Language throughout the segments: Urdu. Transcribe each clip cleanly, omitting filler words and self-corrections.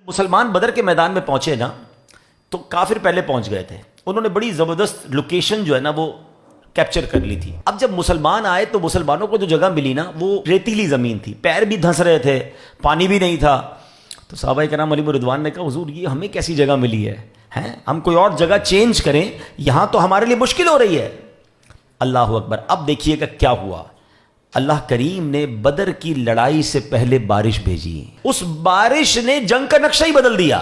مسلمان بدر کے میدان میں پہنچے نا تو کافر پہلے پہنچ گئے تھے. انہوں نے بڑی زبردست لوکیشن جو ہے نا وہ کیپچر کر لی تھی. اب جب مسلمان آئے تو مسلمانوں کو جو جگہ ملی نا وہ ریتیلی زمین تھی, پیر بھی دھنس رہے تھے, پانی بھی نہیں تھا. تو صحابہ کرام علیہ رضوان نے کہا حضور یہ ہمیں کیسی جگہ ملی ہے, ہم کوئی اور جگہ چینج کریں, یہاں تو ہمارے لیے مشکل ہو رہی ہے. اللہ اکبر. اب دیکھیے گا کیا ہوا. اللہ کریم نے بدر کی لڑائی سے پہلے بارش بھیجی. اس بارش نے جنگ کا نقشہ ہی بدل دیا.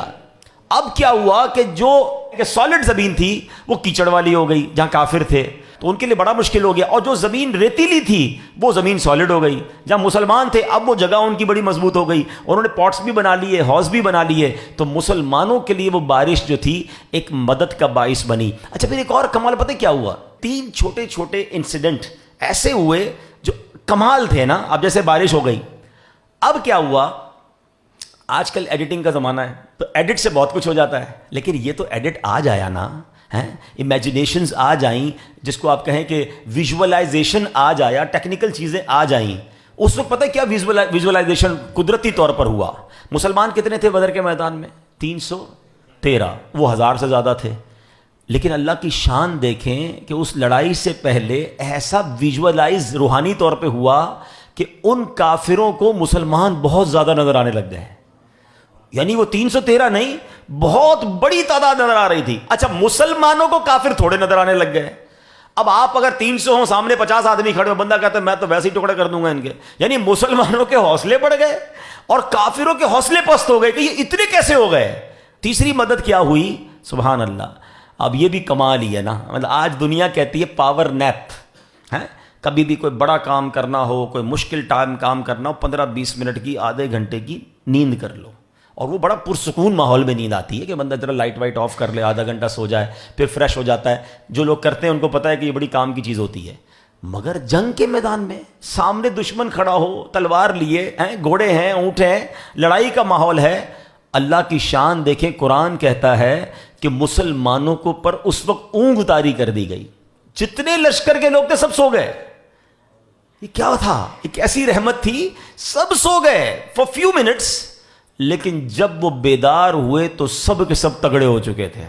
اب کیا ہوا کہ جو سالڈ زمین تھی وہ کیچڑ والی ہو گئی, جہاں کافر تھے تو ان کے لیے بڑا مشکل ہو گیا, اور جو زمین ریتیلی تھی وہ زمین سالڈ ہو گئی. جہاں مسلمان تھے اب وہ جگہ ان کی بڑی مضبوط ہو گئی, انہوں نے پاٹس بھی بنا لیے, ہاؤس بھی بنا لیے. تو مسلمانوں کے لیے وہ بارش جو تھی ایک مدد کا باعث بنی. اچھا پھر ایک اور کمال پتہ کیا ہوا, 3 چھوٹے چھوٹے انسیڈنٹ ایسے ہوئے جو کمال تھے نا. اب جیسے بارش ہو گئی, اب کیا ہوا, آج کل ایڈیٹنگ کا زمانہ ہے تو ایڈٹ سے بہت کچھ ہو جاتا ہے, لیکن یہ تو ایڈٹ آ جایا نا, امیجنیشنز آ جائیں, جس کو آپ کہیں کہ ویژولائزیشن آ جایا, ٹیکنیکل چیزیں آ جائیں. اس وقت پتہ کیا ویژولائزیشن قدرتی طور پر ہوا. مسلمان کتنے تھے بدر کے میدان میں؟ 313. وہ 1000 سے زیادہ تھے. لیکن اللہ کی شان دیکھیں کہ اس لڑائی سے پہلے ایسا ویژولائز روحانی طور پہ ہوا کہ ان کافروں کو مسلمان بہت زیادہ نظر آنے لگ گئے. یعنی وہ 313 نہیں, بہت بڑی تعداد نظر آ رہی تھی. اچھا مسلمانوں کو کافر تھوڑے نظر آنے لگ گئے. اب آپ اگر 300 ہوں, سامنے 50 آدمی کھڑے ہو, بندہ کہتا ہے میں تو ویسے ہی ٹکڑے کر دوں گا ان کے. یعنی مسلمانوں کے حوصلے بڑھ گئے اور کافروں کے حوصلے پست ہو گئے کہ یہ اتنے کیسے ہو گئے. تیسری مدد کیا ہوئی, سبحان اللہ. اب یہ بھی کمال ہی ہے نا, مطلب آج دنیا کہتی ہے پاور نیپ. کبھی بھی کوئی بڑا کام کرنا ہو, کوئی مشکل ٹائم کام کرنا ہو, 15-20 منٹ کی, آدھے گھنٹے کی نیند کر لو, اور وہ بڑا پرسکون ماحول میں نیند آتی ہے کہ بندہ ذرا لائٹ وائٹ آف کر لے, آدھا گھنٹہ سو جائے, پھر فریش ہو جاتا ہے. جو لوگ کرتے ہیں ان کو پتہ ہے کہ یہ بڑی کام کی چیز ہوتی ہے. مگر جنگ کے میدان میں سامنے دشمن کھڑا ہو, تلوار لیے, گھوڑے ہیں, اونٹ ہیں, لڑائی کا ماحول ہے. اللہ کی شان دیکھیں, قرآن کہتا ہے کہ مسلمانوں کو پر اس وقت اونگ طاری کر دی گئی. جتنے لشکر کے لوگ تھے سب سو گئے. یہ کیا تھا, ایک ایسی رحمت تھی, سب سو گئے فار فیو منٹس. لیکن جب وہ بیدار ہوئے تو سب کے سب تگڑے ہو چکے تھے.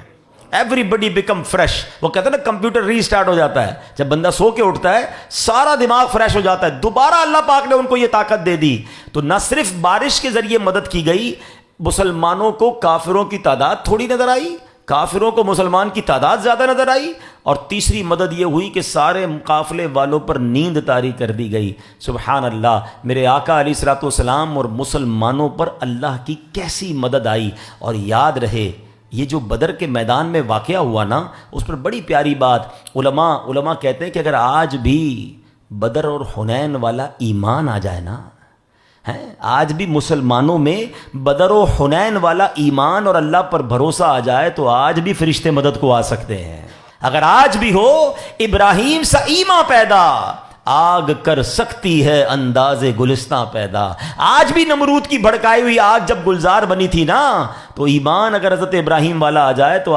ایوری بڈی بیکم فریش. وہ کہتے ہیں نا کمپیوٹر ری اسٹارٹ ہو جاتا ہے, جب بندہ سو کے اٹھتا ہے سارا دماغ فریش ہو جاتا ہے. دوبارہ اللہ پاک نے ان کو یہ طاقت دے دی. تو نہ صرف بارش کے ذریعے مدد کی گئی, مسلمانوں کو کافروں کی تعداد تھوڑی نظر آئی, کافروں کو مسلمان کی تعداد زیادہ نظر آئی, اور تیسری مدد یہ ہوئی کہ سارے قافلے والوں پر نیند طاری کر دی گئی. سبحان اللہ. میرے آقا علیہ الصلوۃ والسلام اور مسلمانوں پر اللہ کی کیسی مدد آئی. اور یاد رہے یہ جو بدر کے میدان میں واقعہ ہوا نا, اس پر بڑی پیاری بات علماء کہتے ہیں کہ اگر آج بھی بدر اور حنین والا ایمان آ جائے نا, آج بھی مسلمانوں میں بدر و حنین والا ایمان اور اللہ پر بھروسہ آ جائے تو آج بھی فرشتے مدد کو آ سکتے ہیں. اگر آج بھی ہو ابراہیم سا ایمان پیدا, آگ کر سکتی ہے انداز گلستاں پیدا. آج بھی نمرود کی بھڑکائی ہوئی آگ جب گلزار بنی تھی نا, تو ایمان اگر حضرت ابراہیم والا آ جائے تو